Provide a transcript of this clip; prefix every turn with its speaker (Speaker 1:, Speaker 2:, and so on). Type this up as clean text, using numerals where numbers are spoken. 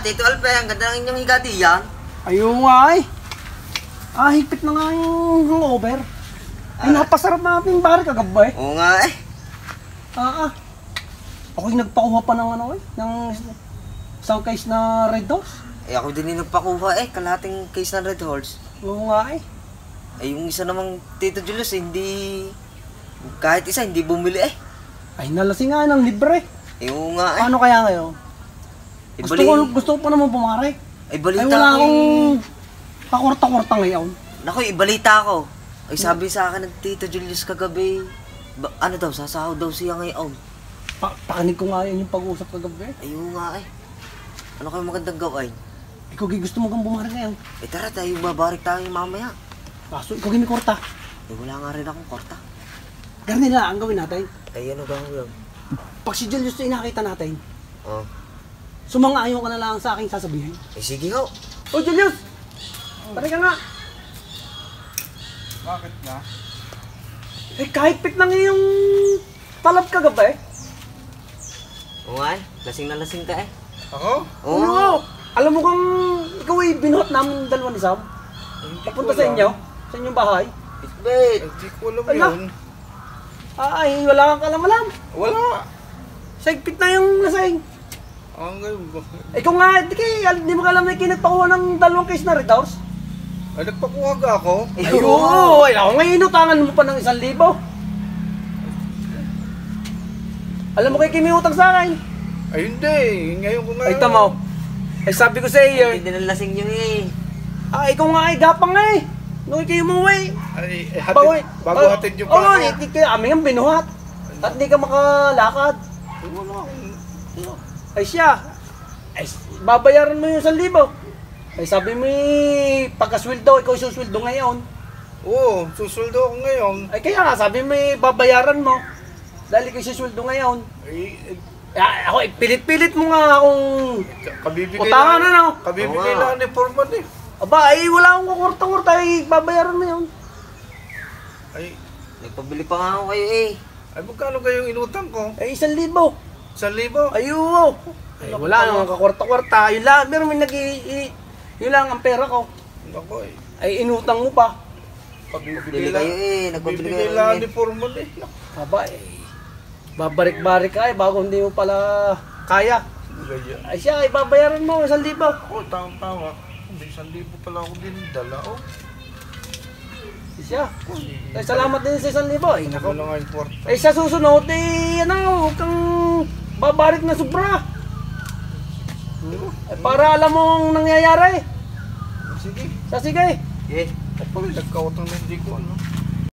Speaker 1: Tito Alpe, ang ganda ng inyong higati yan.
Speaker 2: Ayun nga eh. Higpit na nga yung hangover. Napasarap na ating bari kagabay.
Speaker 1: Oo nga eh.
Speaker 2: Ako'y nagpakuha pa ng ng isang case na Red Horse.
Speaker 1: Ako din yung nagpakuha kalahating case ng Red Horse.
Speaker 2: Oo nga eh.
Speaker 1: Yung isa namang Tito Julius, hindi... Kahit isa, hindi bumili
Speaker 2: Nalasing nga ng libre.
Speaker 1: Oo nga
Speaker 2: Paano kaya ngayon? Gusto ko pa naman bumari.
Speaker 1: Balita
Speaker 2: wala
Speaker 1: ko
Speaker 2: akong kakurta-kurta ngayon.
Speaker 1: Naku, ibalita ko. Sabi sa akin ng Tito Julius kagabi, sasahod daw siya ngayon.
Speaker 2: Pakinig ko nga yun yung pag-uusap kagabi.
Speaker 1: Ayun nga Ano kayo magandang gawin?
Speaker 2: Ikaw gusto mo kang bumari ngayon.
Speaker 1: Tara tayo, babarik tayo mamaya.
Speaker 2: Kaso ikaw may kurta.
Speaker 1: Wala nga rin akong kwarta.
Speaker 2: Ganun na ang gawin natin.
Speaker 1: Ano gawin?
Speaker 2: Pag si Julius ay nakita natin,
Speaker 1: sumang-ayon
Speaker 2: ka na lang sa aking sasabihin.
Speaker 1: Sige ho.
Speaker 2: Julius! Pare ka nga.
Speaker 3: Bakit na?
Speaker 2: Kahit pit lang yung talab kagabi.
Speaker 1: Oo nga lasing na lasing ka
Speaker 3: Ako?
Speaker 1: Oo.
Speaker 2: Alam mo kung ikaw ay binuhat namin dalawa ni Sam. Papunta sa inyo, sa inyong bahay.
Speaker 1: Wait.
Speaker 3: Hindi ko alam yun.
Speaker 2: Wala kang alam-alam.
Speaker 3: Wala.
Speaker 2: Sagpit na yung lasing.
Speaker 3: Ngayon ba?
Speaker 2: Ikaw nga, di mo alam na kinagpakuha ng dalawang case na Red Horse.
Speaker 3: Nagpakuha ka ako?
Speaker 2: Ako ngayon inutangan mo pa ng 1,000. Alam mo kayo kimiutang sa akin.
Speaker 3: Hindi. Ngayon ko ngayon.
Speaker 2: Tama. Sabi ko sa iyo.
Speaker 1: Hindi na lasing nyo
Speaker 2: Ikaw nga gapang Nung kayo umuwi.
Speaker 3: Bago hatid yung pa ako.
Speaker 2: Hindi kayo aming ang binuhat. At hindi ka makalakad.
Speaker 3: Wala.
Speaker 2: Siya. Babayaran mo yung 1,000. Sabi mo pagkasweldo, ikaw susweldo ngayon.
Speaker 3: Oo, susuldo ako ngayon.
Speaker 2: Kaya nga, sabi mo babayaran mo. Dahil ikaw susweldo ngayon. Ako, pilit-pilit mo nga akong utangan
Speaker 3: Kabibigay lang ni Forman
Speaker 2: wala akong kukurta-kurta, babayaran mo yun.
Speaker 1: Nagpabili pa nga ako kayo
Speaker 3: Magkano kayong inutang ko?
Speaker 2: 1,000.
Speaker 3: 1,000?
Speaker 2: Ayun. Wala namang kakurta-kurta. Yun lang, pero yun lang ang pera ko.
Speaker 3: Ako
Speaker 2: Inutang mo pa.
Speaker 1: Nagpabili kayo
Speaker 3: Kabibigay lang ni Forman
Speaker 2: Babarik-barik ka bago hindi mo pala kaya. Siya, babayaran mo 1,000.
Speaker 3: Tama. May 1,000 pala ako din dala
Speaker 2: Siya. Salamat din sa 1,000.
Speaker 3: Ako na nga yung kwarta.
Speaker 2: Sa susunod, huwag kang babarik na sobra. Para alam mo ang nangyayari.
Speaker 3: Sige.
Speaker 2: Sige.
Speaker 3: Pag nagkautang na hindi ko